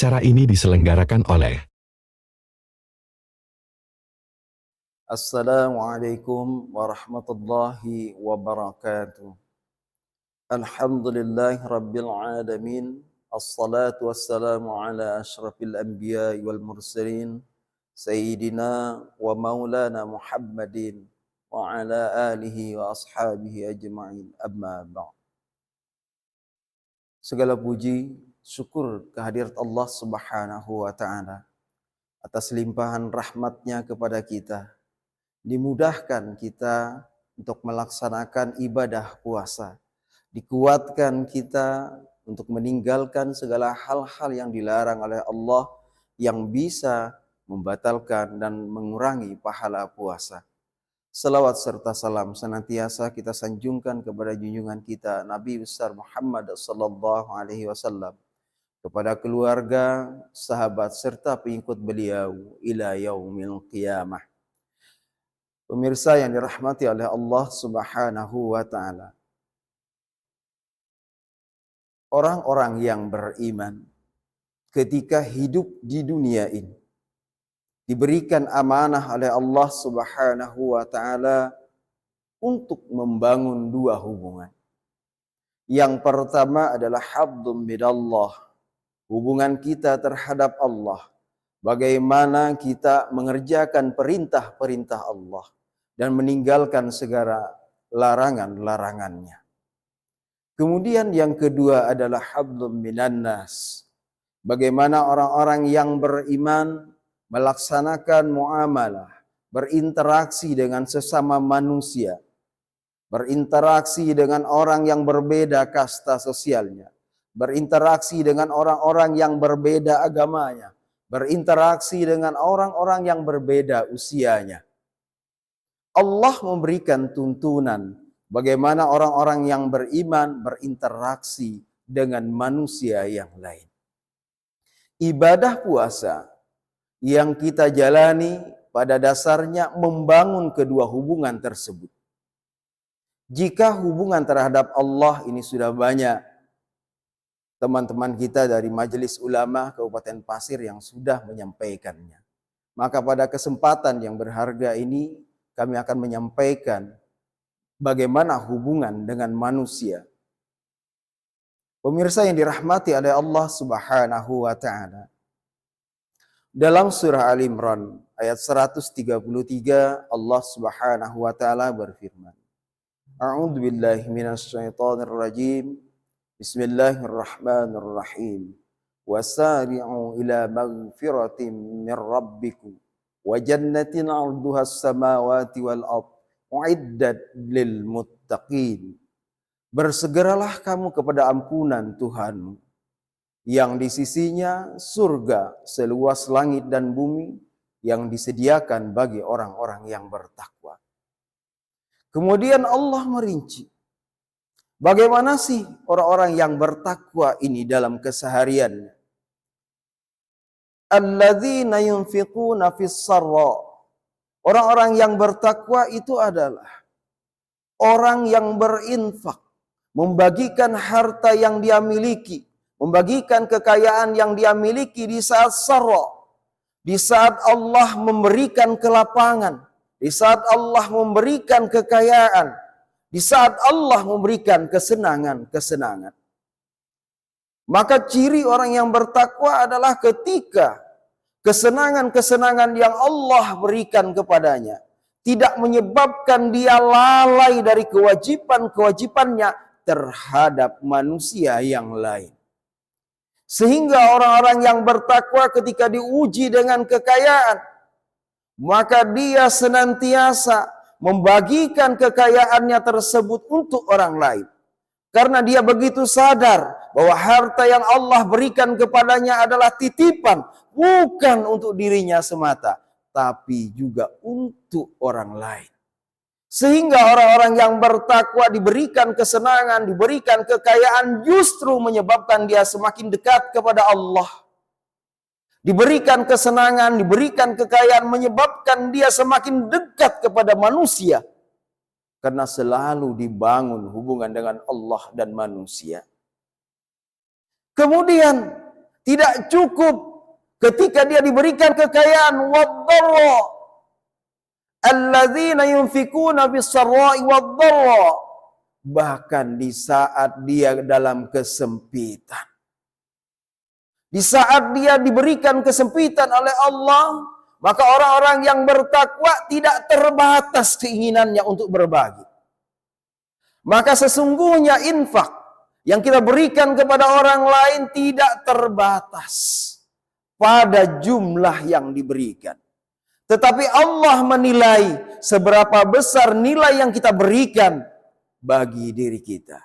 Acara ini diselenggarakan oleh Assalamualaikum warahmatullahi wabarakatuh. Alhamdulillahi rabbil alamin. Assalatu wassalamu ala ashrafil anbiya wal mursalin Sayyidina wa maulana Muhammadin wa ala alihi wa ashabihi ajma'in, amma ba'd. Segala puji, syukur kehadirat Allah subhanahu wa ta'ala atas limpahan rahmatnya kepada kita, dimudahkan kita untuk melaksanakan ibadah puasa, dikuatkan kita untuk meninggalkan segala hal-hal yang dilarang oleh Allah yang bisa membatalkan dan mengurangi pahala puasa. Salawat serta salam senantiasa kita sanjungkan kepada junjungan kita Nabi besar Muhammad sallallahu alaihi wasallam, kepada keluarga, sahabat serta pengikut beliau ila yaumil qiyamah. Pemirsa yang dirahmati oleh Allah Subhanahu wa taala. Orang-orang yang beriman ketika hidup di dunia ini diberikan amanah oleh Allah Subhanahu wa taala untuk membangun dua hubungan. Yang pertama adalah habdum minallah, hubungan kita terhadap Allah. Bagaimana kita mengerjakan perintah-perintah Allah dan meninggalkan segala larangan-larangannya. Kemudian yang kedua adalah hablum minan nas. Bagaimana orang-orang yang beriman melaksanakan muamalah, berinteraksi dengan sesama manusia, berinteraksi dengan orang yang berbeda kasta sosialnya, berinteraksi dengan orang-orang yang berbeda agamanya, berinteraksi dengan orang-orang yang berbeda usianya. Allah memberikan tuntunan bagaimana orang-orang yang beriman berinteraksi dengan manusia yang lain. Ibadah puasa yang kita jalani pada dasarnya membangun kedua hubungan tersebut. Jika hubungan terhadap Allah ini sudah banyak, teman-teman kita dari Majelis Ulama Kabupaten Pasir yang sudah menyampaikannya, maka pada kesempatan yang berharga ini kami akan menyampaikan bagaimana hubungan dengan manusia. Pemirsa yang dirahmati oleh Allah Subhanahu wa taala. Dalam surah Al-Imran ayat 133 Allah Subhanahu wa taala berfirman, A'udzu billahi minasyaitonir rajim. Bismillahirrahmanirrahim. Wasari'u ila maghfiratin min rabbikum wa jannatin 'arduhas samawati wal ardh uiddat lil muttaqin. Bersegeralah kamu kepada ampunan Tuhanmu, yang di sisinya surga seluas langit dan bumi yang disediakan bagi orang-orang yang bertakwa. Kemudian Allah merinci, bagaimana sih orang-orang yang bertakwa ini dalam kesehariannya? Alladzina yunfiquna fis sarra. Orang-orang yang bertakwa itu adalah orang yang berinfak, membagikan harta yang dia miliki, membagikan kekayaan yang dia miliki di saat sarra, di saat Allah memberikan kelapangan, di saat Allah memberikan kekayaan, di saat Allah memberikan kesenangan-kesenangan. Maka ciri orang yang bertakwa adalah ketika kesenangan-kesenangan yang Allah berikan kepadanya tidak menyebabkan dia lalai dari kewajiban-kewajibannya terhadap manusia yang lain. Sehingga orang-orang yang bertakwa ketika diuji dengan kekayaan, maka dia senantiasa membagikan kekayaannya tersebut untuk orang lain. Karena dia begitu sadar bahwa harta yang Allah berikan kepadanya adalah titipan, bukan untuk dirinya semata, tapi juga untuk orang lain. Sehingga orang-orang yang bertakwa diberikan kesenangan, diberikan kekayaan, justru menyebabkan dia semakin dekat kepada Allah. Diberikan kesenangan, diberikan kekayaan, menyebabkan dia semakin dekat kepada manusia. Karena selalu dibangun hubungan dengan Allah dan manusia. Kemudian Tidak cukup ketika dia diberikan kekayaan. Wadh-dharra. Alladzina yunfikuna bis-sarra'i wadh-dharra. Bahkan di saat dia dalam kesempitan. Di saat dia diberikan kesempitan oleh Allah, maka orang-orang yang bertakwa tidak terbatas keinginannya untuk berbagi. Maka sesungguhnya infak yang kita berikan kepada orang lain tidak terbatas pada jumlah yang diberikan. Tetapi Allah menilai seberapa besar nilai yang kita berikan bagi diri kita.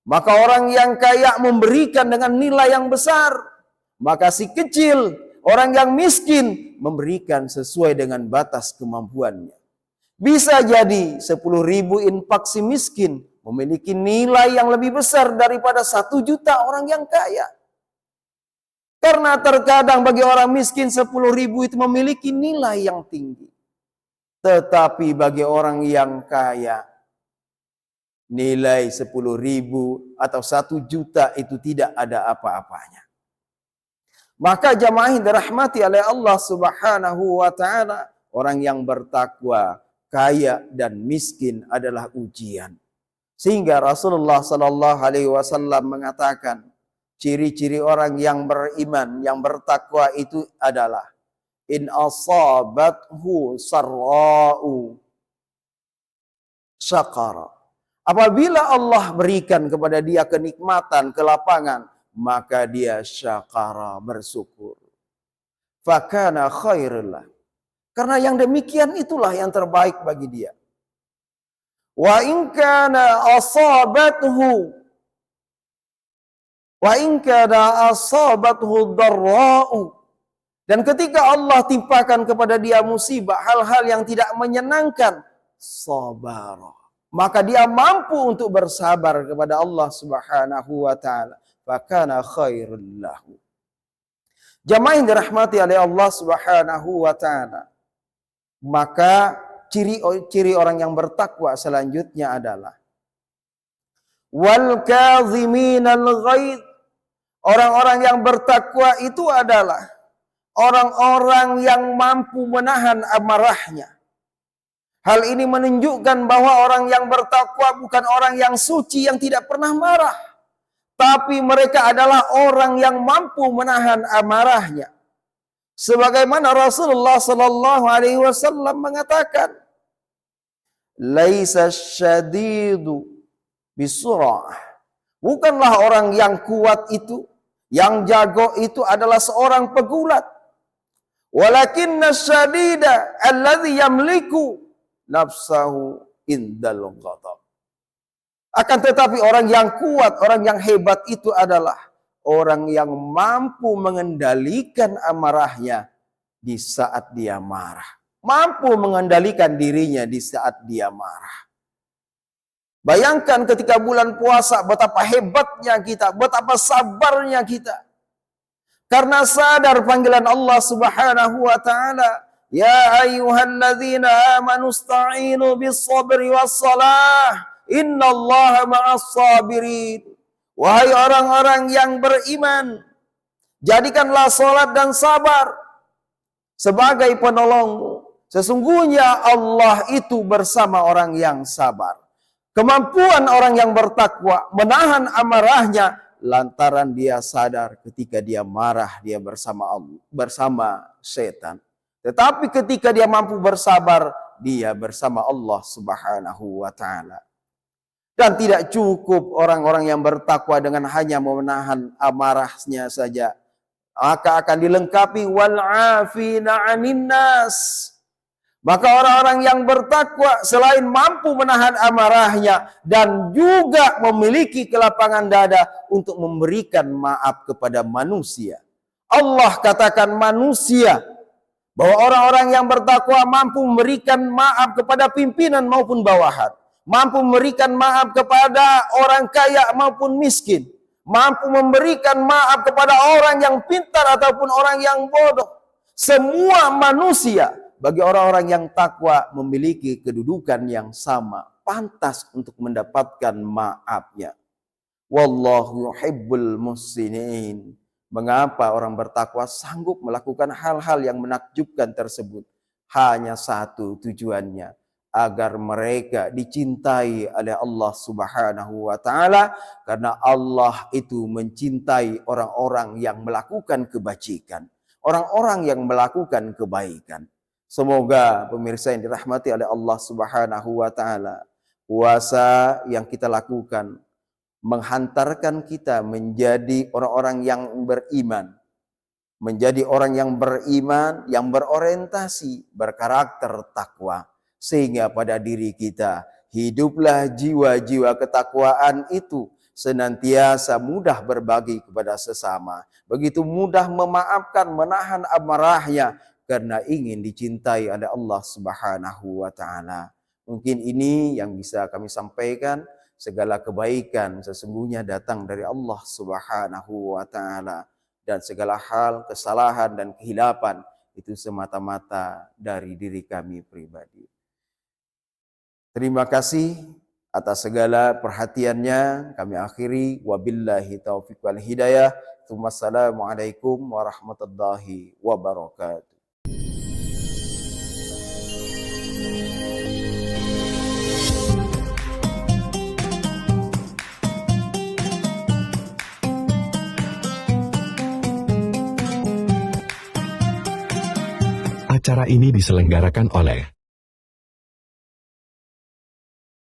Maka orang yang kaya memberikan dengan nilai yang besar. Maka si kecil, orang yang miskin, memberikan sesuai dengan batas kemampuannya. Bisa jadi 10.000 infak si miskin memiliki nilai yang lebih besar daripada 1 juta orang yang kaya. Karena terkadang bagi orang miskin 10.000 itu memiliki nilai yang tinggi. Tetapi bagi orang yang kaya, nilai 10.000 atau 1 juta itu tidak ada apa-apanya. Maka jamaah yang dirahmati oleh Allah Subhanahu wa taala, orang yang bertakwa, kaya dan miskin adalah ujian. Sehingga Rasulullah sallallahu alaihi wasallam mengatakan, ciri-ciri orang yang beriman, yang bertakwa itu adalah in asabathu sarra'u syakara. Apabila Allah berikan kepada dia kenikmatan, kelapangan, maka dia syakara, bersyukur. Fakana khairullah. Karena yang demikian itulah yang terbaik bagi dia. Wa in kana asabathu dharra'u. Dan ketika Allah timpakan kepada dia musibah, hal-hal yang tidak menyenangkan, sabara. Maka dia mampu untuk bersabar kepada Allah Subhanahu wa taala. Fakana khairul lahu. Jamaah yang dirahmati oleh Allah Subhanahu wa taala. Maka ciri orang yang bertakwa selanjutnya adalah wal kaziminal ghaidh. Orang-orang yang bertakwa itu adalah orang-orang yang mampu menahan amarahnya. Hal ini menunjukkan bahwa orang yang bertakwa bukan orang yang suci yang tidak pernah marah. Tapi mereka adalah orang yang mampu menahan amarahnya. Sebagaimana Rasulullah sallallahu alaihi wasallam mengatakan, "Laisa syadidu bisur'ah." Bukanlah orang yang kuat itu, yang jago itu adalah seorang pegulat. Walakinna syadida alladhi yamliku nafsahu indal ghadab. Akan tetapi orang yang kuat, orang yang hebat itu adalah orang yang mampu mengendalikan amarahnya di saat dia marah. Mampu mengendalikan dirinya di saat dia marah. Bayangkan ketika bulan puasa betapa hebatnya kita, betapa sabarnya kita. Karena sadar panggilan Allah Subhanahu wa taala, ya ayyuhalladzina amanu ista'inu bis-sabri was-salah. Innallaha ma'as sabirin. Wahai orang-orang yang beriman, jadikanlah salat dan sabar sebagai penolongmu. Sesungguhnya Allah itu bersama orang yang sabar. Kemampuan orang yang bertakwa menahan amarahnya lantaran dia sadar ketika dia marah dia bersama Allah, bersama setan. Tetapi ketika dia mampu bersabar, dia bersama Allah Subhanahu wa taala. Dan tidak cukup orang-orang yang bertakwa dengan hanya menahan amarahnya saja. Maka akan dilengkapi wal afina 'anin nas. Maka orang-orang yang bertakwa selain mampu menahan amarahnya dan juga memiliki kelapangan dada untuk memberikan maaf kepada manusia. Allah katakan manusia bahwa orang-orang yang bertakwa mampu memberikan maaf kepada pimpinan maupun bawahan. Mampu memberikan maaf kepada orang kaya maupun miskin. Mampu memberikan maaf kepada orang yang pintar ataupun orang yang bodoh. Semua manusia bagi orang-orang yang takwa memiliki kedudukan yang sama. Pantas untuk mendapatkan maafnya. Wallahu yuhibbul muhsinin. Mengapa orang bertakwa sanggup melakukan hal-hal yang menakjubkan tersebut? Hanya satu tujuannya, agar mereka dicintai oleh Allah Subhanahu wa taala, karena Allah itu mencintai orang-orang yang melakukan kebajikan, orang-orang yang melakukan kebaikan. Semoga pemirsa yang dirahmati oleh Allah Subhanahu wa taala, puasa yang kita lakukan menghantarkan kita menjadi orang-orang yang beriman, menjadi orang yang beriman, yang berorientasi, berkarakter takwa, sehingga pada diri kita hiduplah jiwa-jiwa ketakwaan itu senantiasa mudah berbagi kepada sesama, begitu mudah memaafkan, menahan amarahnya karena ingin dicintai oleh Allah Subhanahu wa taala. Mungkin ini yang bisa kami sampaikan. Segala kebaikan sesungguhnya datang dari Allah Subhanahu wa taala, dan segala hal kesalahan dan kehilapan itu semata-mata dari diri kami pribadi. Terima kasih atas segala perhatiannya. Kami akhiri, wabillahi taufiq wal hidayah. Wassalamualaikum warahmatullahi wabarakatuh. Acara ini diselenggarakan oleh